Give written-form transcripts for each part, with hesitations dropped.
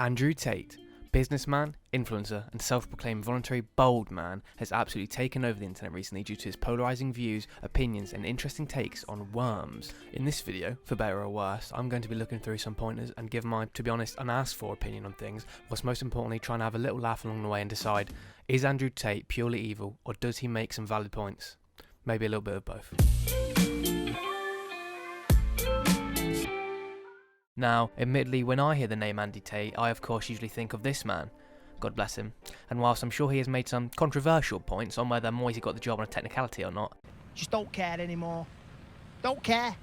Andrew Tate, businessman, influencer, and self-proclaimed voluntary bold man, has absolutely taken over the internet recently due to his polarizing views, opinions, and interesting takes on worms. In this video, for better or worse, I'm going to be looking through some pointers and give my, to be honest, unasked for opinion on things, whilst most importantly trying to have a little laugh along the way and decide, is Andrew Tate purely evil, or does he make some valid points? Maybe a little bit of both. Now, admittedly, when I hear the name Andy Tate, I of course usually think of this man. God bless him. And whilst I'm sure he has made some controversial points on whether Moisey got the job on a technicality or not, just don't care anymore. Don't care.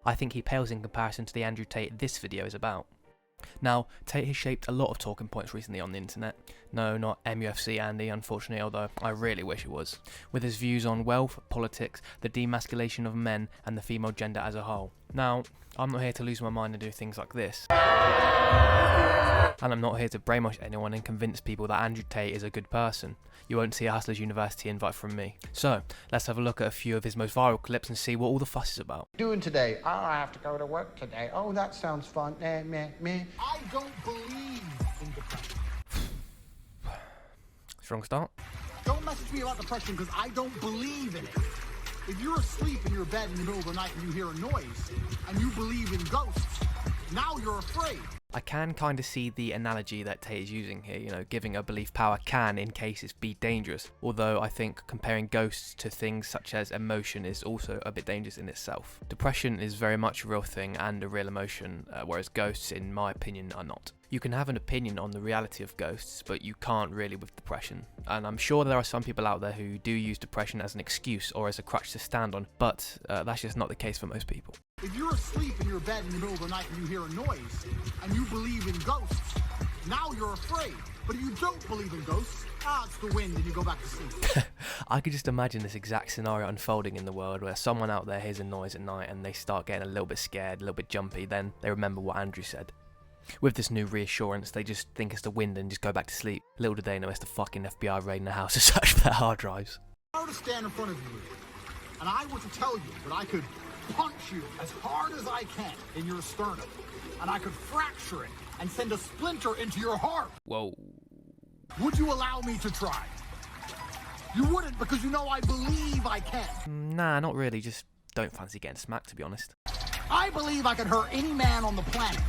I think he pales in comparison to the Andrew Tate this video is about. Now, Tate has shaped a lot of talking points recently on the internet. No, not MUFC Andy, unfortunately, although I really wish it was. With his views on wealth, politics, the demasculation of men, and the female gender as a whole. Now, I'm not here to lose my mind and do things like this. And I'm not here to brainwash anyone and convince people that Andrew Tate is a good person. You won't see a Hustlers University invite from me. So, let's have a look at a few of his most viral clips and see what all the fuss is about. Doing today? Oh, I have to go to work today. Oh, that sounds fun. Meh. I don't believe in depression. Strong start. Don't message me about depression because I don't believe in it. If you're asleep in your bed in the middle of the night and you hear a noise and you believe in ghosts, now you're afraid. I can kind of see the analogy that Tate is using here, you know, giving a belief power can, in cases, be dangerous. Although I think comparing ghosts to things such as emotion is also a bit dangerous in itself. Depression is very much a real thing and a real emotion, whereas ghosts, in my opinion, are not. You can have an opinion on the reality of ghosts, but you can't really with depression. And I'm sure there are some people out there who do use depression as an excuse or as a crutch to stand on, but that's just not the case for most people. If you're asleep in your bed in the middle of the night and you hear a noise and you believe in ghosts, now you're afraid. But if you don't believe in ghosts, it's the wind and you go back to sleep. I could just imagine this exact scenario unfolding in the world where someone out there hears a noise at night and they start getting a little bit scared, a little bit jumpy, then they remember what Andrew said. With this new reassurance, they just think it's the wind and just go back to sleep. Little do they know it's the fucking FBI raiding the house to search for their hard drives. If I were to stand in front of you and I were to tell you that I could punch you as hard as I can in your sternum, and I could fracture it and send a splinter into your heart. Whoa. Would you allow me to try? You wouldn't, because you know I believe I can. Nah, not really, just don't fancy getting smacked, to be honest. I believe I can hurt any man on the planet.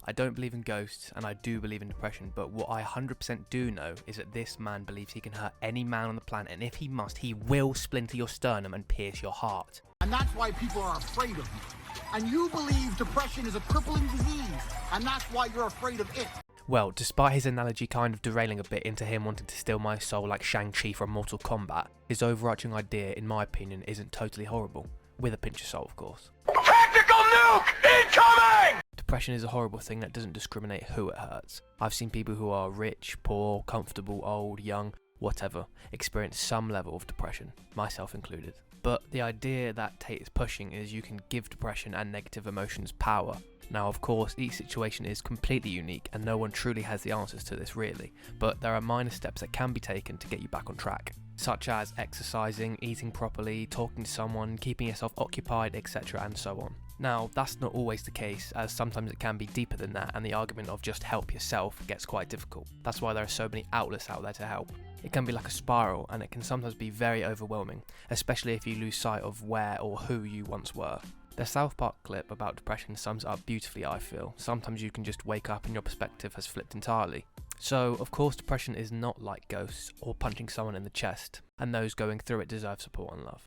I don't believe in ghosts, and I do believe in depression, but what I 100% do know is that this man believes he can hurt any man on the planet, and if he must, he will splinter your sternum and pierce your heart. And that's why people are afraid of you. And you believe depression is a crippling disease, and that's why you're afraid of it. Well, despite his analogy kind of derailing a bit into him wanting to steal my soul like Shang-Chi from Mortal Kombat, his overarching idea, in my opinion, isn't totally horrible. With a pinch of salt, of course. Tactical nuke incoming! Depression is a horrible thing that doesn't discriminate who it hurts. I've seen people who are rich, poor, comfortable, old, young, whatever, experience some level of depression, myself included. But the idea that Tate is pushing is you can give depression and negative emotions power. Now, of course, each situation is completely unique and no one truly has the answers to this really, but there are minor steps that can be taken to get you back on track, such as exercising, eating properly, talking to someone, keeping yourself occupied, etc. and so on. Now, that's not always the case, as sometimes it can be deeper than that, and the argument of just help yourself gets quite difficult. That's why there are so many outlets out there to help. It can be like a spiral, and it can sometimes be very overwhelming, especially if you lose sight of where or who you once were. The South Park clip about depression sums it up beautifully, I feel. Sometimes you can just wake up and your perspective has flipped entirely. So, of course, depression is not like ghosts or punching someone in the chest, and those going through it deserve support and love.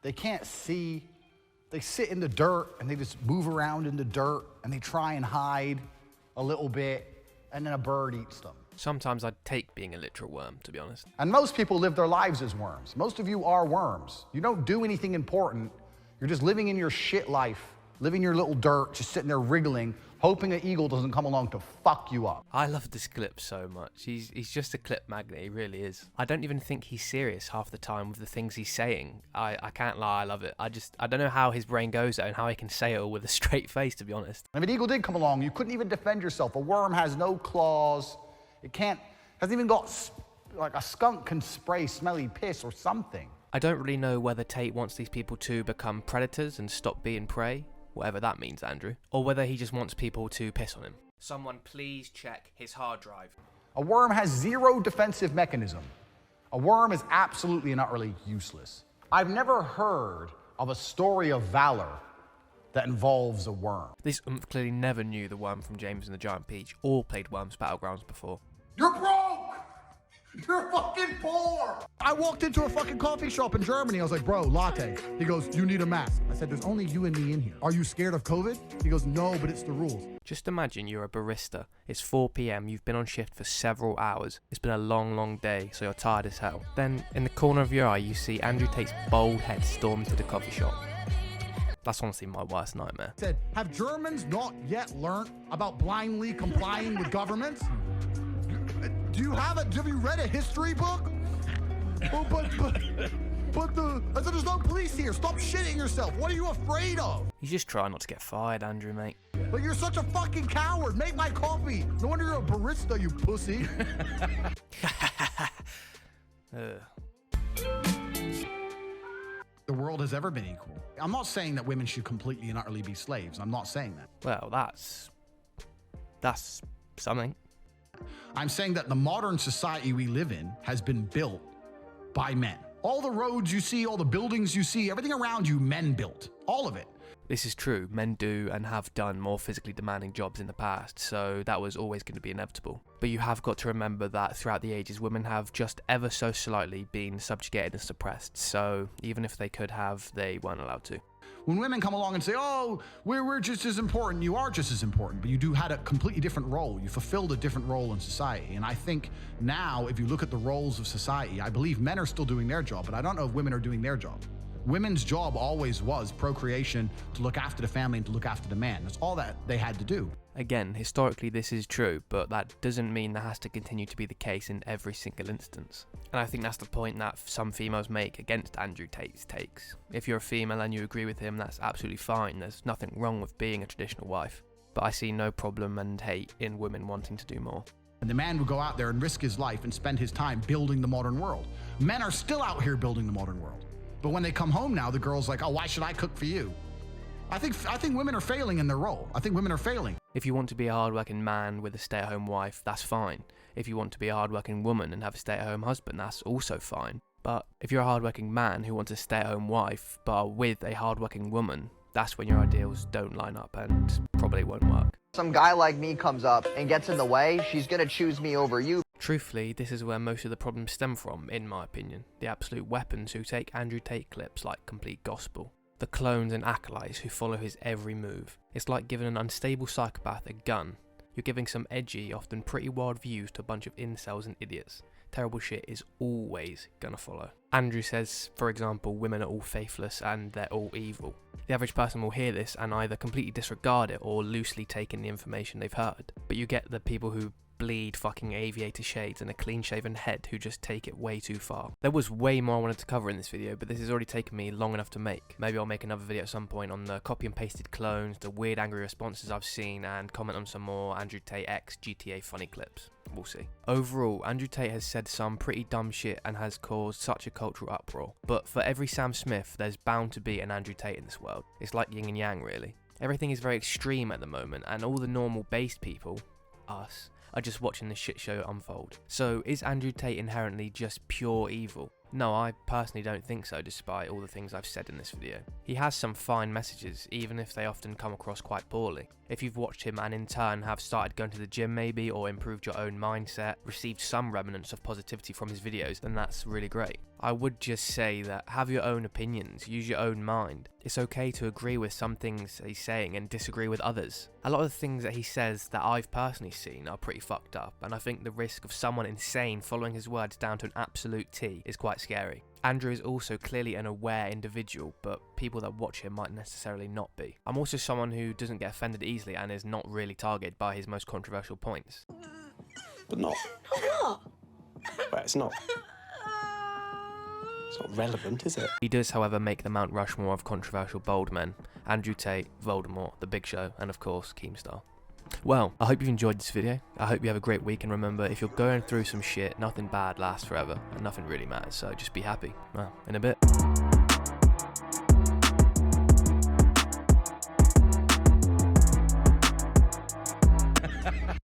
They can't see. They sit in the dirt and they just move around in the dirt and they try and hide a little bit and then a bird eats them. Sometimes I'd take being a literal worm, to be honest. And most people live their lives as worms. Most of you are worms. You don't do anything important. You're just living in your shit life, living your little dirt, just sitting there wriggling, hoping an eagle doesn't come along to fuck you up. I love this clip so much. He's just a clip magnet, he really is. I don't even think he's serious half the time with the things he's saying. I can't lie, I love it. I don't know how his brain goes there and how he can say it all with a straight face, to be honest. If an eagle did come along, you couldn't even defend yourself. A worm has no claws. It hasn't even got, like a skunk can spray smelly piss or something. I don't really know whether Tate wants these people to become predators and stop being prey, whatever that means, Andrew, or whether he just wants people to piss on him. Someone please check his hard drive. A worm has zero defensive mechanism. A worm is absolutely and utterly useless. I've never heard of a story of valor that involves a worm. This clearly never knew the worm from James and the Giant Peach or played Worms Battlegrounds before. You're broke! You're fucking poor! I walked into a fucking coffee shop in Germany. I was like, bro, latte. He goes, you need a mask. I said, there's only you and me in here. Are you scared of COVID? He goes, no, but it's the rules. Just imagine you're a barista. It's 4 PM, you've been on shift for several hours. It's been a long, long day, so you're tired as hell. Then, in the corner of your eye, you see Andrew Tate's bald head storm into the coffee shop. That's honestly my worst nightmare. Said, have Germans not yet learned about blindly complying with governments? Have you read a history book? Oh, I said, there's no police here. Stop shitting yourself. What are you afraid of? He's just trying not to get fired, Andrew, mate. But you're such a fucking coward. Make my coffee. No wonder you're a barista, you pussy. The world has ever been equal. I'm not saying that women should completely and utterly be slaves. I'm not saying that. Well, that's something. I'm saying that the modern society we live in has been built by men. All the roads you see, all the buildings you see, everything around you, men built. All of it. This is true. Men do and have done more physically demanding jobs in the past, so that was always going to be inevitable. But you have got to remember that throughout the ages, women have just ever so slightly been subjugated and suppressed, so even if they could have, they weren't allowed to. When women come along and say, oh, we're just as important, you are just as important, but you had a completely different role. You fulfilled a different role in society. And I think now, if you look at the roles of society, I believe men are still doing their job, but I don't know if women are doing their job. Women's job always was procreation, to look after the family and to look after the man. That's all that they had to do. Again, historically this is true, but that doesn't mean that has to continue to be the case in every single instance. And I think that's the point that some females make against Andrew Tate's takes. If you're a female and you agree with him, that's absolutely fine. There's nothing wrong with being a traditional wife. But I see no problem and hate in women wanting to do more. And the man would go out there and risk his life and spend his time building the modern world. Men are still out here building the modern world. But when they come home now, the girl's like, oh, why should I cook for you? I think women are failing in their role. I think women are failing. If you want to be a hard-working man with a stay-at-home wife, that's fine. If you want to be a hard-working woman and have a stay-at-home husband, that's also fine. But if you're a hard-working man who wants a stay-at-home wife, but are with a hard-working woman, that's when your ideals don't line up and probably won't work. Some guy like me comes up and gets in the way, she's gonna choose me over you. Truthfully, this is where most of the problems stem from, in my opinion. The absolute weapons who take Andrew Tate clips like complete gospel. The clones and acolytes who follow his every move. It's like giving an unstable psychopath a gun. You're giving some edgy, often pretty wild views to a bunch of incels and idiots. Terrible shit is always gonna follow. Andrew says, for example, women are all faithless and they're all evil. The average person will hear this and either completely disregard it or loosely take in the information they've heard. But you get the people who bleed fucking aviator shades and a clean-shaven head who just take it way too far. There was way more I wanted to cover in this video, but this has already taken me long enough to make. Maybe I'll make another video at some point on the copy and pasted clones, the weird angry responses I've seen, and comment on some more Andrew Tate X GTA funny clips. We'll see. Overall, Andrew Tate has said some pretty dumb shit and has caused such a cultural uproar. But for every Sam Smith, there's bound to be an Andrew Tate in this world. It's like yin and yang, really. Everything is very extreme at the moment, and all the normal based people, us, are just watching the shit show unfold. So is Andrew Tate inherently just pure evil? No, I personally don't think so, despite all the things I've said in this video. He has some fine messages, even if they often come across quite poorly. If you've watched him and in turn have started going to the gym maybe, or improved your own mindset, received some remnants of positivity from his videos, then that's really great. I would just say that have your own opinions, use your own mind. It's okay to agree with some things he's saying and disagree with others. A lot of the things that he says that I've personally seen are pretty fucked up, and I think the risk of someone insane following his words down to an absolute T is quite scary. Andrew is also clearly an aware individual, but people that watch him might necessarily not be. I'm also someone who doesn't get offended easily and is not really targeted by his most controversial points. But not. Well, it's not relevant, is it? He does, however, make the Mount Rushmore of controversial bold men. Andrew Tate, Voldemort, The Big Show, and of course, Keemstar. Well, I hope you've enjoyed this video. I hope you have a great week, and remember, if you're going through some shit, nothing bad lasts forever, and nothing really matters, so just be happy. Well, in a bit.